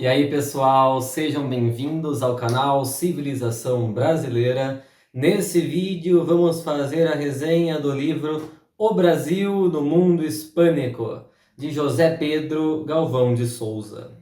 E aí, pessoal, sejam bem-vindos ao canal Civilização Brasileira. Nesse vídeo vamos fazer a resenha do livro O Brasil no Mundo Hispânico, de José Pedro Galvão de Souza.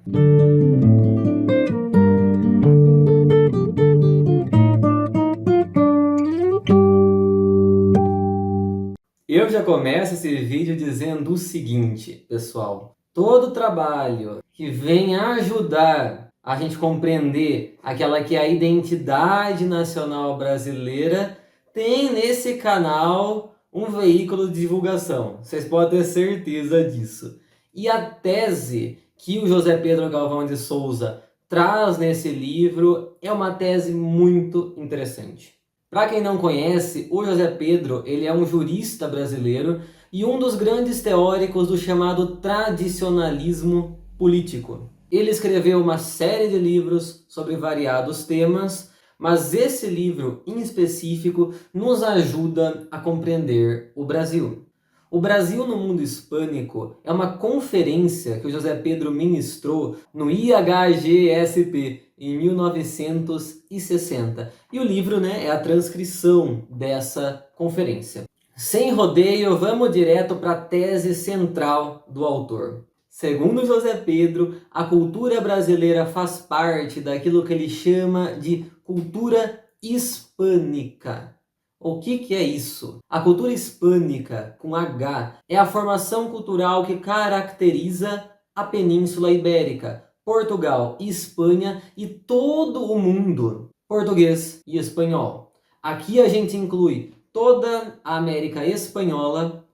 Eu já começo esse vídeo dizendo o seguinte, pessoal. Todo trabalho que vem ajudar a gente compreender aquela que é a identidade nacional brasileira tem nesse canal um veículo de divulgação. Vocês podem ter certeza disso. E a tese que o José Pedro Galvão de Souza traz nesse livro é uma tese muito interessante. Para quem não conhece, o José Pedro ele é um jurista brasileiro e um dos grandes teóricos do chamado tradicionalismo político. Ele escreveu uma série de livros sobre variados temas, mas esse livro em específico nos ajuda a compreender o Brasil. O Brasil no Mundo Hispânico é uma conferência que o José Pedro ministrou no IHGSP em 1960. E o livro, é a transcrição dessa conferência. Sem rodeio, vamos direto para a tese central do autor. Segundo José Pedro, a cultura brasileira faz parte daquilo que ele chama de cultura hispânica. O que é isso? A cultura hispânica, com H, é a formação cultural que caracteriza a Península Ibérica, Portugal e Espanha e todo o mundo português e espanhol. Aqui a gente inclui toda a América Espanhola,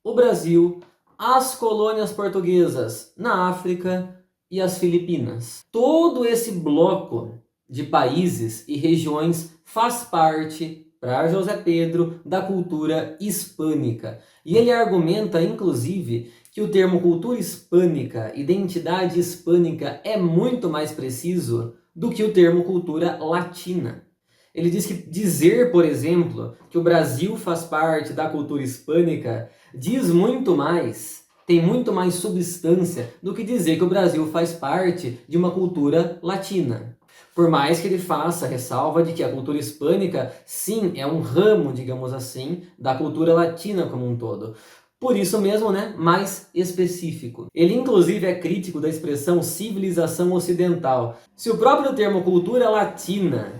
o Brasil, as colônias portuguesas na África e as Filipinas. Todo esse bloco de países e regiões faz parte, para José Pedro, da cultura hispânica. E ele argumenta, inclusive, que o termo cultura hispânica, identidade hispânica, é muito mais preciso do que o termo cultura latina. Ele diz que dizer, por exemplo, que o Brasil faz parte da cultura hispânica diz muito mais, tem muito mais substância do que dizer que o Brasil faz parte de uma cultura latina. Por mais que ele faça a ressalva de que a cultura hispânica, sim, é um ramo, digamos assim, da cultura latina como um todo. Por isso mesmo, mais específico. Ele, inclusive, é crítico da expressão civilização ocidental. Se o próprio termo cultura latina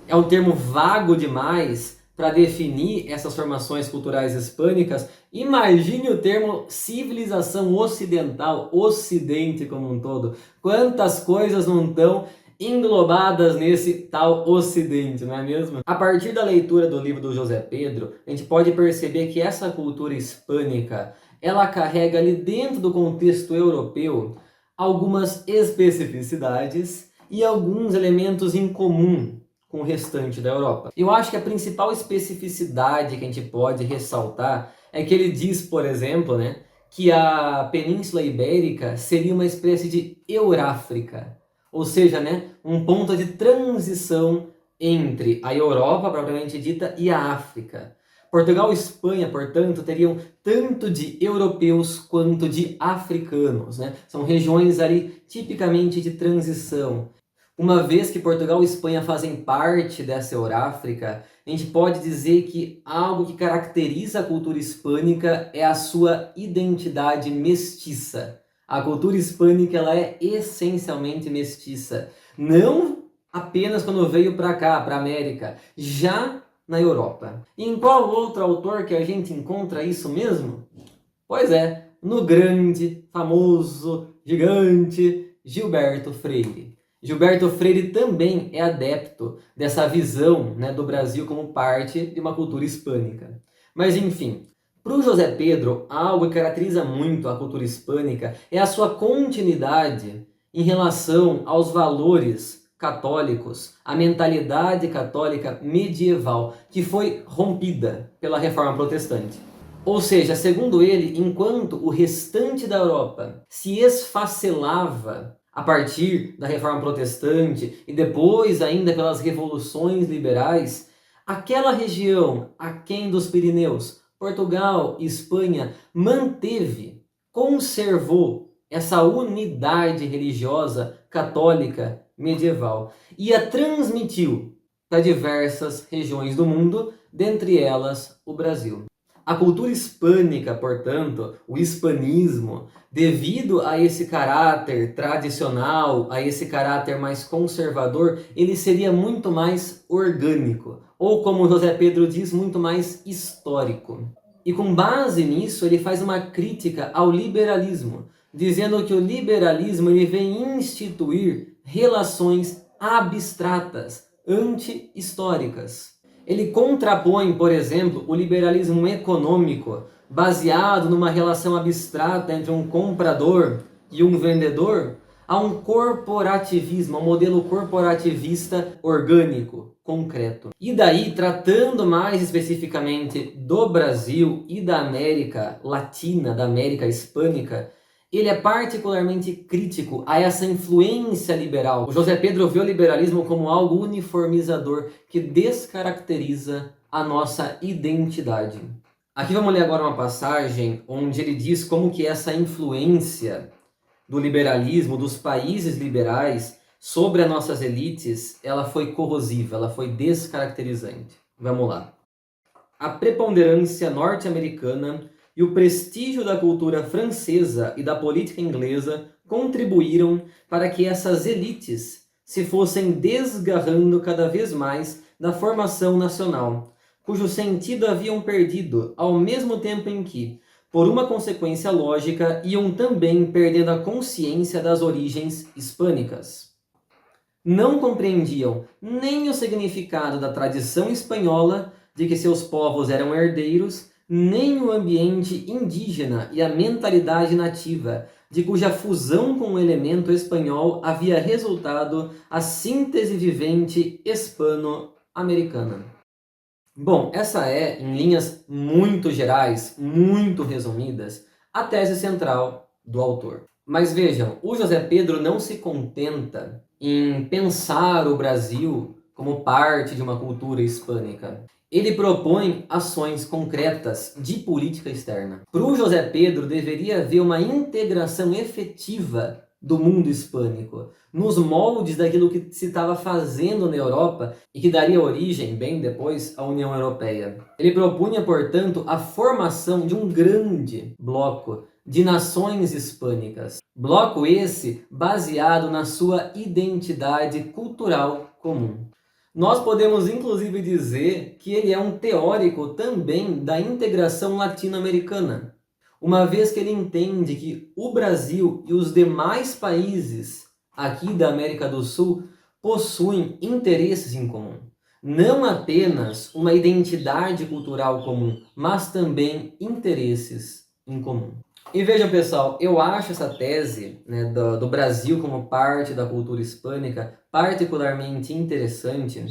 é um termo vago demais para definir essas formações culturais hispânicas, imagine o termo civilização ocidental, ocidente como um todo. Quantas coisas não estão englobadas nesse tal ocidente, não é mesmo? A partir da leitura do livro do José Pedro, a gente pode perceber que essa cultura hispânica, ela carrega ali dentro do contexto europeu algumas especificidades e alguns elementos em comum com o restante da Europa. Eu acho que a principal especificidade que a gente pode ressaltar é que ele diz, por exemplo, que a Península Ibérica seria uma espécie de Euráfrica. Ou seja, um ponto de transição entre a Europa, propriamente dita, e a África. Portugal e Espanha, portanto, teriam tanto de europeus quanto de africanos. São regiões ali tipicamente de transição. Uma vez que Portugal e Espanha fazem parte dessa Euráfrica, a gente pode dizer que algo que caracteriza a cultura hispânica é a sua identidade mestiça. A cultura hispânica ela é essencialmente mestiça, não apenas quando veio para cá, para a América, já na Europa. E em qual outro autor que a gente encontra isso mesmo? Pois é, no grande, famoso, gigante Gilberto Freire. Gilberto Freire também é adepto dessa visão do Brasil como parte de uma cultura hispânica. Mas enfim, para o José Pedro, algo que caracteriza muito a cultura hispânica é a sua continuidade em relação aos valores católicos, a mentalidade católica medieval, que foi rompida pela Reforma Protestante. Ou seja, segundo ele, enquanto o restante da Europa se esfacelava a partir da Reforma Protestante e depois ainda pelas revoluções liberais, aquela região aquém dos Pirineus, Portugal e Espanha, conservou essa unidade religiosa católica medieval e a transmitiu para diversas regiões do mundo, dentre elas o Brasil. A cultura hispânica, portanto, o hispanismo, devido a esse caráter tradicional, a esse caráter mais conservador, ele seria muito mais orgânico, ou como José Pedro diz, muito mais histórico. E com base nisso, ele faz uma crítica ao liberalismo, dizendo que o liberalismo ele vem instituir relações abstratas, anti-históricas. Ele contrapõe, por exemplo, o liberalismo econômico, baseado numa relação abstrata entre um comprador e um vendedor, a um corporativismo, um modelo corporativista orgânico, concreto. E daí, tratando mais especificamente do Brasil e da América Latina, da América Hispânica, ele é particularmente crítico a essa influência liberal. O José Pedro vê o liberalismo como algo uniformizador que descaracteriza a nossa identidade. Aqui vamos ler agora uma passagem onde ele diz como que essa influência do liberalismo, dos países liberais, sobre as nossas elites, ela foi corrosiva, ela foi descaracterizante. Vamos lá. A preponderância norte-americana e o prestígio da cultura francesa e da política inglesa contribuíram para que essas elites se fossem desgarrando cada vez mais da formação nacional, cujo sentido haviam perdido ao mesmo tempo em que, por uma consequência lógica, iam também perdendo a consciência das origens hispânicas. Não compreendiam nem o significado da tradição espanhola de que seus povos eram herdeiros, nem o ambiente indígena e a mentalidade nativa, de cuja fusão com o elemento espanhol havia resultado a síntese vivente hispano-americana. Bom, essa é, em linhas muito gerais, muito resumidas, a tese central do autor. Mas vejam, o José Pedro não se contenta em pensar o Brasil como parte de uma cultura hispânica. Ele propõe ações concretas de política externa. Para o José Pedro, deveria haver uma integração efetiva do mundo hispânico, nos moldes daquilo que se estava fazendo na Europa e que daria origem, bem depois, à União Europeia. Ele propunha, portanto, a formação de um grande bloco de nações hispânicas. Bloco esse baseado na sua identidade cultural comum. Nós podemos inclusive dizer que ele é um teórico também da integração latino-americana, uma vez que ele entende que o Brasil e os demais países aqui da América do Sul possuem interesses em comum. Não apenas uma identidade cultural comum, mas também interesses em comum. E vejam, pessoal, eu acho essa tese, né, do Brasil como parte da cultura hispânica particularmente interessante,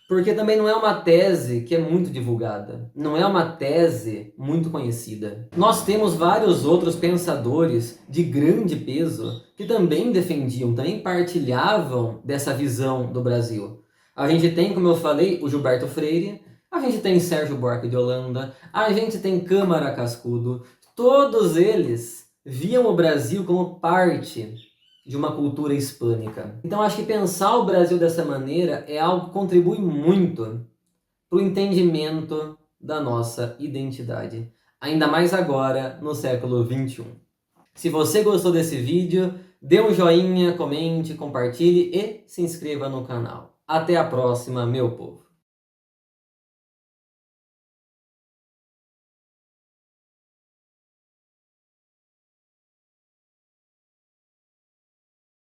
porque também não é uma tese que é muito divulgada, não é uma tese muito conhecida. Nós temos vários outros pensadores de grande peso que também defendiam, também partilhavam dessa visão do Brasil. A gente tem, como eu falei, o Gilberto Freire, a gente tem Sérgio Buarque de Holanda, a gente tem Câmara Cascudo. Todos eles viam o Brasil como parte de uma cultura hispânica. Então acho que pensar o Brasil dessa maneira é algo que contribui muito para o entendimento da nossa identidade. Ainda mais agora, no século XXI. Se você gostou desse vídeo, dê um joinha, comente, compartilhe e se inscreva no canal. Até a próxima, meu povo!